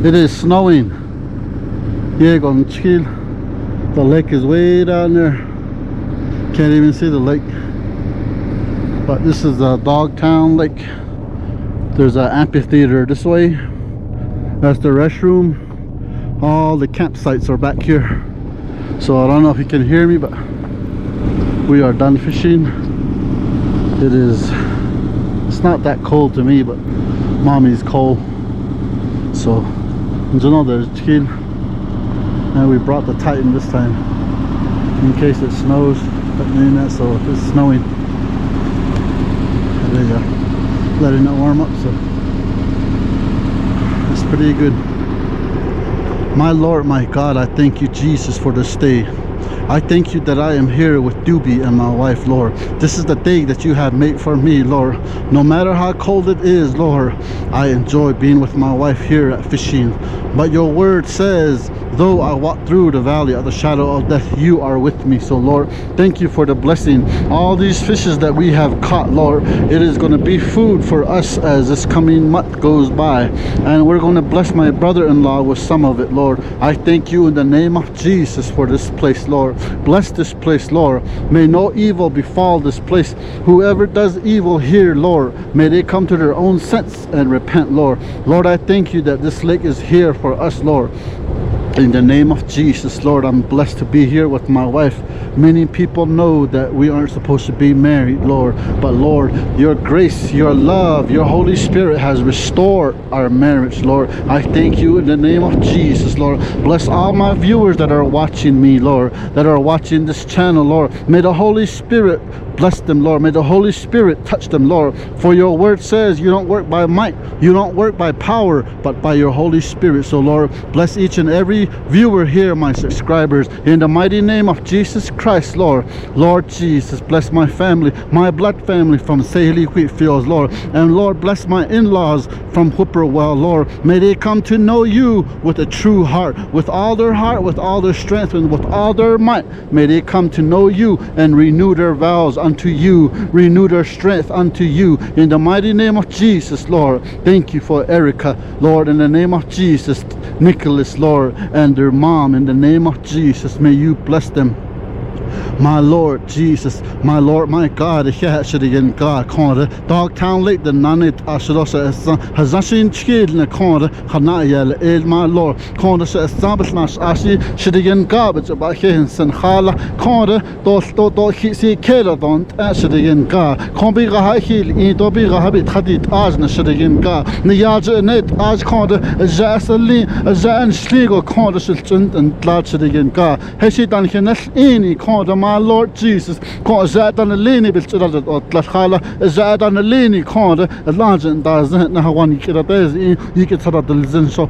It is snowing. Yeah, going chill. The lake is way down there. Can't even see the lake. But this is a Dogtown Lake. There's an amphitheater this way. That's the restroom. All the campsites are back here. So I don't know if you can hear me, but we are done fishing. It's not that cold to me, but mommy's cold. So you know, there's chill. And we brought the Titan this time in case it snows. So it's snowing. And they letting it warm up, so it's pretty good. My Lord, my God, I thank you, Jesus, for this day. I thank you that I am here with Doobie and my wife, Lord. This is the day that you have made for me, Lord. No matter how cold it is, Lord, I enjoy being with my wife here at fishing. But your word says, though I walk through the valley of the shadow of death, you are with me. So Lord, thank you for the blessing. All these fishes that we have caught, Lord, it is going to be food for us as this coming month goes by. And we're going to bless my brother-in-law with some of it, Lord. I thank you in the name of Jesus for this place, Lord. Bless this place, Lord. May no evil befall this place. Whoever does evil here, Lord, may they come to their own sense and repent, Lord. Lord, I thank you that this lake is here for us, Lord. In the name of Jesus, Lord, I'm blessed to be here with my wife. Many people know that we aren't supposed to be married, Lord. But Lord, your grace, your love, your Holy Spirit has restored our marriage, Lord. I thank you in the name of Jesus, Lord. Bless all my viewers that are watching me, Lord, that are watching this channel, Lord. May the Holy Spirit bless them, Lord. May the Holy Spirit touch them, Lord. For your word says you don't work by might, you don't work by power, but by your Holy Spirit. So Lord, bless each and every viewer here, my subscribers, in the mighty name of Jesus Christ, Lord. Lord Jesus, bless my family, my blood family from Saley Wheatfields, Lord. And Lord, bless my in-laws from Whippoorwill, Lord. May they come to know you with a true heart, with all their strength, and with all their might. May they come to know you and renew their vows unto you, renew their strength unto you, in the mighty name of Jesus, Lord. Thank you for Erica, Lord, in the name of Jesus. Nicholas, Lord, and their mom, in the name of Jesus, may you bless them. My Lord Jesus, my Lord, my God, again, God, Dogtown Lake, the Nanit Asherosa, Hazashin Chid, and Conda, Hanayel, my Lord, Conda, Sabbath, Ashi, Shidigan garbage about Hins and Hala, Conda, Do Hisi Keradon, Ashidigan God, Combi Rahil, Idobi Rahabit, Hadit, Ajna, Shidigan God, Niyaja Net, Aj Conda, Jasalin, Zan Schligo, Conda, Shilton, and Tlachidigan God, Heshidan Hinesh, any Conda, my Lord Jesus, زاد أنا ليني بالشدة تلخالة زاد أنا ليني كوندا اللانجن دازن نهواني كده تازي يكتر دلزنشو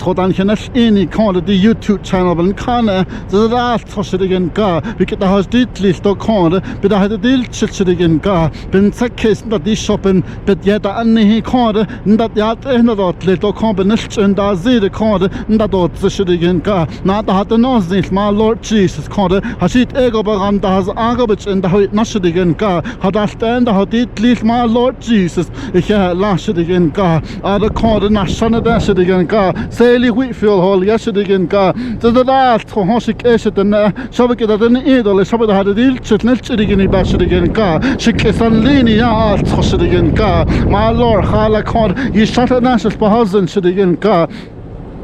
خدان كناش إني كون دي يوتيوب channel بالكانة زاد تشريجن كا بكده هاش ديتليس تو كون بده هذا ديل تشريجن كا بنسكيس ندي شوبن بديدا أني هي كون ندي يات إحنا دوت لتو كون بنشج إن دازيد كون ندوت تشريجن كا نادا هذا نازنيس ما Lord Jesus كون هشيت إيجو بعند هذا أعجبش إن ده هو نشريجن كا هذا ستاند هذا ديتليس ما Lord Jesus إيه لا شريجن كا هذا كون نشانة ده شريجن كا Saley Wheatfield Hall, yesterday, God. The last Hoshik Eshet and Shabak that an idol, Shabbat had a deal, Chitnell Bashir again, God. She kissed on Lini, Hoshik again, God. My Lord, Halakon, you shut a national husband, should again, God.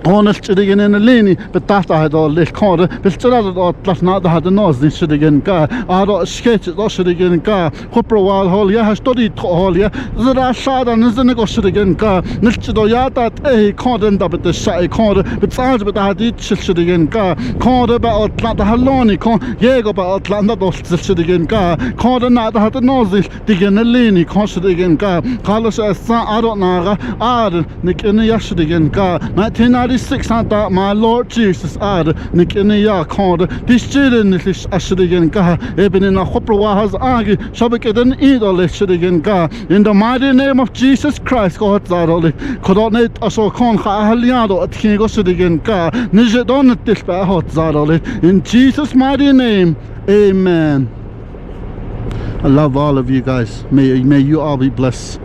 Honest again in a lini, but that I had all this corner, but still last night I had a nose this should again car. I don't sketch it, should again car. Whippoorwill Hall, yeah, I studied Hall, yeah. The last shot and is the negotiate again car. Nichido Yatat, a corner and up at the side corner, but sides but I had it should again car. Corner about Atlanta Haloni, Jago about Atlanta, those should again car. Corner night I had a nose this, digging a lini, constant again car. Carlos as I don't know, Nick in the yesterday again car. 1996 my Lord Jesus Nick in the yard corner. This children is actually again car. Even in a Whippoorwill has argue, Shabak an idol should again car. In the mighty name of Jesus Christ, God Zaroli, Coronate Aso Con Haliado at King should again car. Nijadon at this by Hot Zaroli. In Jesus' mighty name, amen. I love all of you guys. May you all be blessed.